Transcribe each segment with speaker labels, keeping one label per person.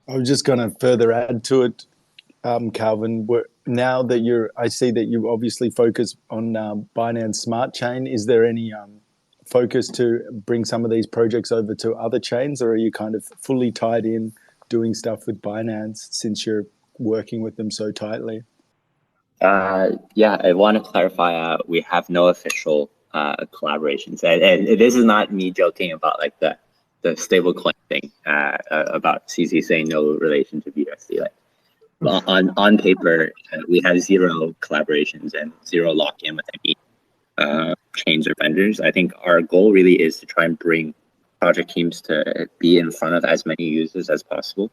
Speaker 1: I was just going to further add to it, Calvin. Now that I see that you obviously focus on Binance Smart Chain. Is there any focus to bring some of these projects over to other chains, or are you kind of fully tied in doing stuff with Binance since you're working with them so tightly?
Speaker 2: Yeah, I want to clarify. We have no official collaborations, and this is not me joking about like the stable coin thing about CC saying no relation to BUSD. Like on paper, we have zero collaborations and zero lock in with any chains or vendors. I think our goal really is to try and bring project teams to be in front of as many users as possible.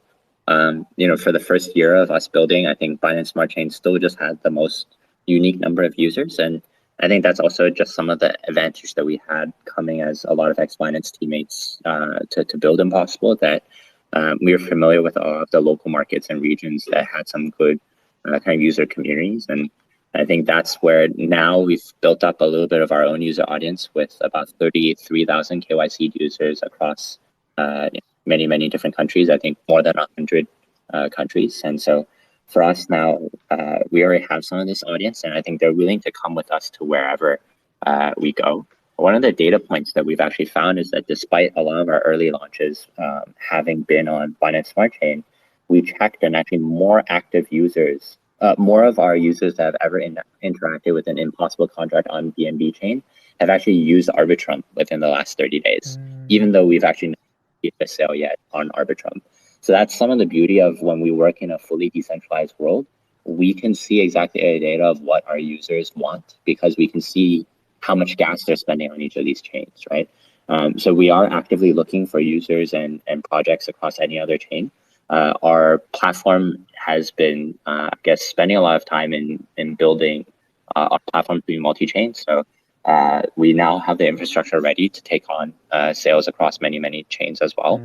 Speaker 2: For the first year of us building, I think Binance Smart Chain still just had the most unique number of users. And I think that's also just some of the advantage that we had coming as a lot of ex-Binance teammates to build Impossible, that we were familiar with all of the local markets and regions that had some good kind of user communities. And I think that's where now we've built up a little bit of our own user audience with about 33,000 KYC users across many, many different countries. I think more than 100 countries. And so for us now, we already have some of this audience, and I think they're willing to come with us to wherever we go. One of the data points that we've actually found is that despite a lot of our early launches having been on Binance Smart Chain, we checked, and actually more active users, more of our users that have ever interacted with an Impossible contract on BNB chain have actually used Arbitrum within the last 30 days, even though we've actually not hit a sale yet on Arbitrum. So that's some of the beauty of when we work in a fully decentralized world. We can see exactly the data of what our users want because we can see how much gas they're spending on each of these chains, right? So we are actively looking for users and projects across any other chain. Our platform has been, spending a lot of time in building our platform to be multi-chain. So we now have the infrastructure ready to take on sales across many, many chains as well.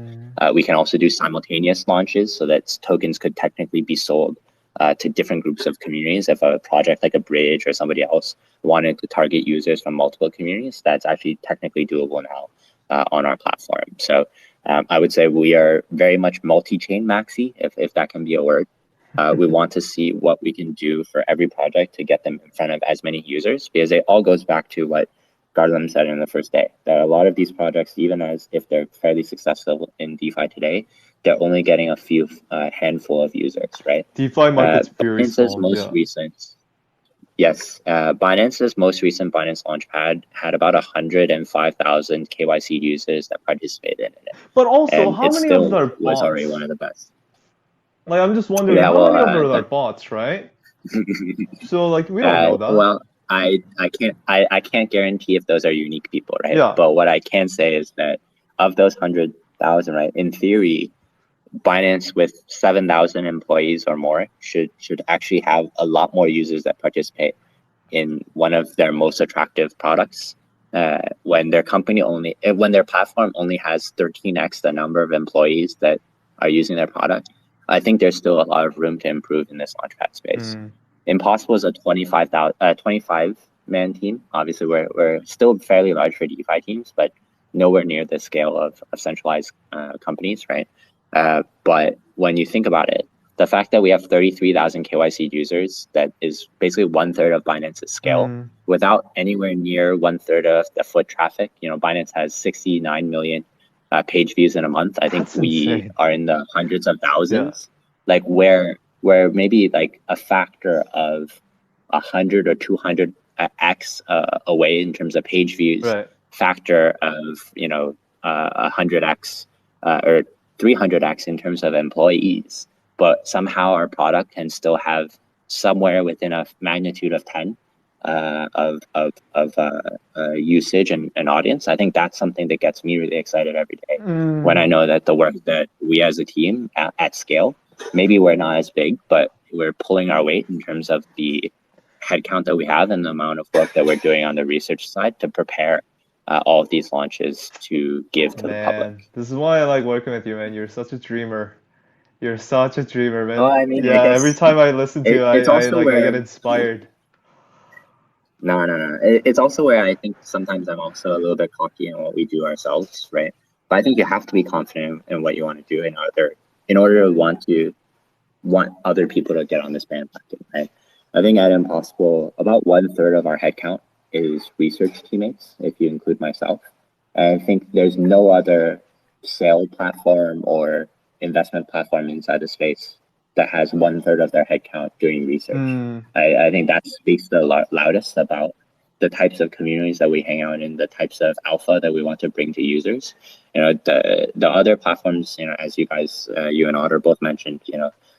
Speaker 2: We can also do simultaneous launches so that tokens could technically be sold to different groups of communities. If a project like a Bridge or somebody else wanted to target users from multiple communities, that's actually technically doable now on our platform. So I would say we are very much multi-chain maxi, if that can be a word. We want to see what we can do for every project to get them in front of as many users, because it all goes back to what Garland said in the first day, that a lot of these projects, even as if they're fairly successful in DeFi today, they're only getting a few handful of users, right?
Speaker 3: DeFi market's very
Speaker 2: Binance's
Speaker 3: small.
Speaker 2: most recent, yes, Binance's most recent Binance Launchpad had about 105,000 KYC users that participated in it.
Speaker 3: But also,
Speaker 2: And
Speaker 3: how
Speaker 2: it
Speaker 3: many of
Speaker 2: still
Speaker 3: them are
Speaker 2: was already
Speaker 3: bots?
Speaker 2: one of the best.
Speaker 3: Like, I'm just wondering,
Speaker 2: Yeah,
Speaker 3: how
Speaker 2: well,
Speaker 3: many of them are bots, right? So, like, we don't know that.
Speaker 2: well, I can't guarantee if those are unique people, right?
Speaker 3: Yeah.
Speaker 2: But what I can say is that of those 100,000, right, in theory, Binance with 7,000 employees or more should actually have a lot more users that participate in one of their most attractive products. When their platform only has 13x the number of employees that are using their product, I think there's still a lot of room to improve in this launchpad space. Impossible is a 25 man team. Obviously, we're still fairly large for DeFi teams, but nowhere near the scale of centralized companies, right? But when you think about it, the fact that we have 33,000 KYC users, that is basically 1/3 of Binance's scale, without anywhere near 1/3 of the foot traffic. Binance has 69 million page views in a month. I think we are in the hundreds of thousands. Yeah. Like where maybe like a factor of 100 or 200x away in terms of page views, right. Factor of 100x or 300x in terms of employees, but somehow our product can still have somewhere within a magnitude of 10 of usage and audience. I think that's something that gets me really excited every day when I know that the work that we as a team at scale, maybe we're not as big, but we're pulling our weight in terms of the headcount that we have and the amount of work that we're doing on the research side to prepare all of these launches to give to the public.
Speaker 3: This is why I like working with you, man. You're such a dreamer. You're such a dreamer, man.
Speaker 2: Well, I mean,
Speaker 3: yeah, every time I listen to you, I get inspired.
Speaker 2: No. It's also where I think sometimes I'm also a little bit cocky in what we do ourselves, right? But I think you have to be confident in what you want to do in order in order to want other people to get on this bandwagon, right? I think at Impossible, about 1/3 of our headcount is research teammates, if you include myself. And I think there's no other sale platform or investment platform inside the space that has 1/3 of their headcount doing research. I think that speaks the loudest about the types of communities that we hang out in, the types of alpha that we want to bring to users. The other platforms, as you guys, you and Otter both mentioned,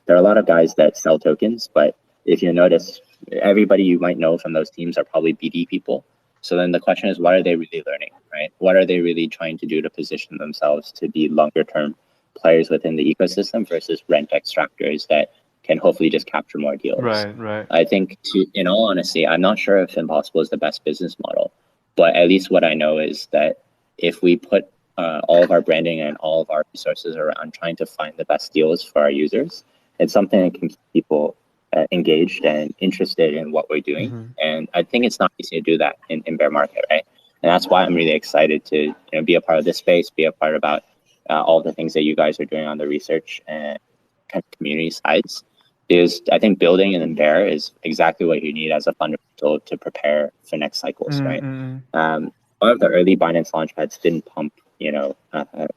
Speaker 2: there are a lot of guys that sell tokens, but if you notice, everybody you might know from those teams are probably BD people. So then the question is, what are they really learning, right? What are they really trying to do to position themselves to be longer term players within the ecosystem versus rent extractors that can hopefully just capture more deals?
Speaker 3: Right.
Speaker 2: I think, in all honesty, I'm not sure if Impossible is the best business model, but at least what I know is that if we put all of our branding and all of our resources around trying to find the best deals for our users, it's something that can keep people engaged and interested in what we're doing. And I think it's not easy to do that in bear market, right? And that's why I'm really excited to be a part of this space, be a part about all the things that you guys are doing on the research and kind of community sides. Because I think building in bear is exactly what you need as a fundamental to prepare for next cycles, right? One of the early Binance launchpads didn't pump,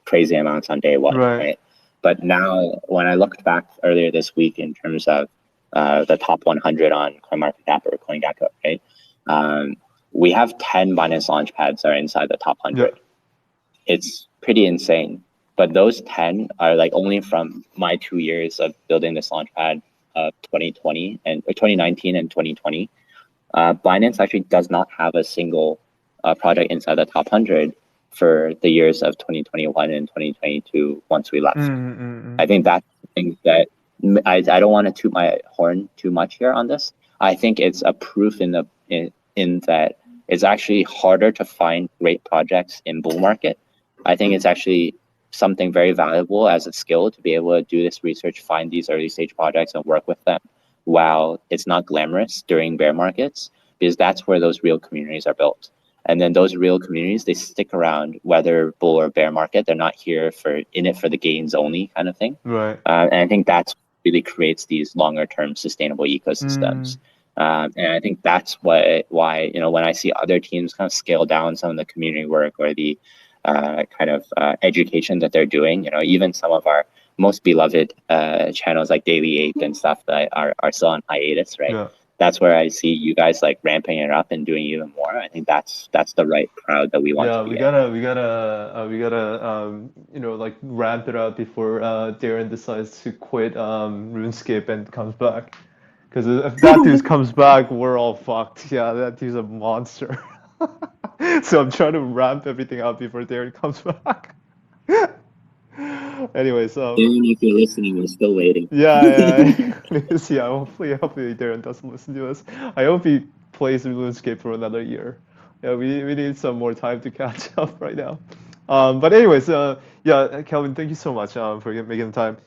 Speaker 2: crazy amounts on day one, right? But now, when I looked back earlier this week in terms of the top 100 on CoinMarketCap or CoinGecko, right? We have 10 Binance launchpads that are inside the top 100. Yeah. It's pretty insane. But those 10 are like only from my 2 years of building this launchpad of 2020 and 2019 and 2020. Binance actually does not have a single project inside the top 100 for the years of 2021 and 2022 once we left. I think that's the thing that I don't want to toot my horn too much here on this. I think it's a proof in that it's actually harder to find great projects in bull market. I think it's actually something very valuable as a skill to be able to do this research, find these early stage projects and work with them while it's not glamorous during bear markets, because that's where those real communities are built. And then those real communities, they stick around whether bull or bear market. They're not here in it for the gains only kind of thing.
Speaker 3: Right.
Speaker 2: And I think that's really creates these longer term sustainable ecosystems. And I think that's why when I see other teams kind of scale down some of the community work or the kind of education that they're doing, even some of our most beloved channels like Daily Ape and stuff that are still on hiatus, right? Yeah. That's where I see you guys like ramping it up and doing even more. I think that's the right crowd that we want to be.
Speaker 3: We gotta like ramp it up before Darren decides to quit RuneScape and comes back. Because if that dude comes back, we're all fucked. Yeah, that dude's a monster. So I'm trying to ramp everything up before Darren comes back. Anyways,
Speaker 2: Darren, if you're listening, we're still waiting.
Speaker 3: Yeah. Hopefully Darren doesn't listen to us. I hope he plays RuneScape for another year. Yeah, we need some more time to catch up right now. But anyways, Kelvin, thank you so much for making the time.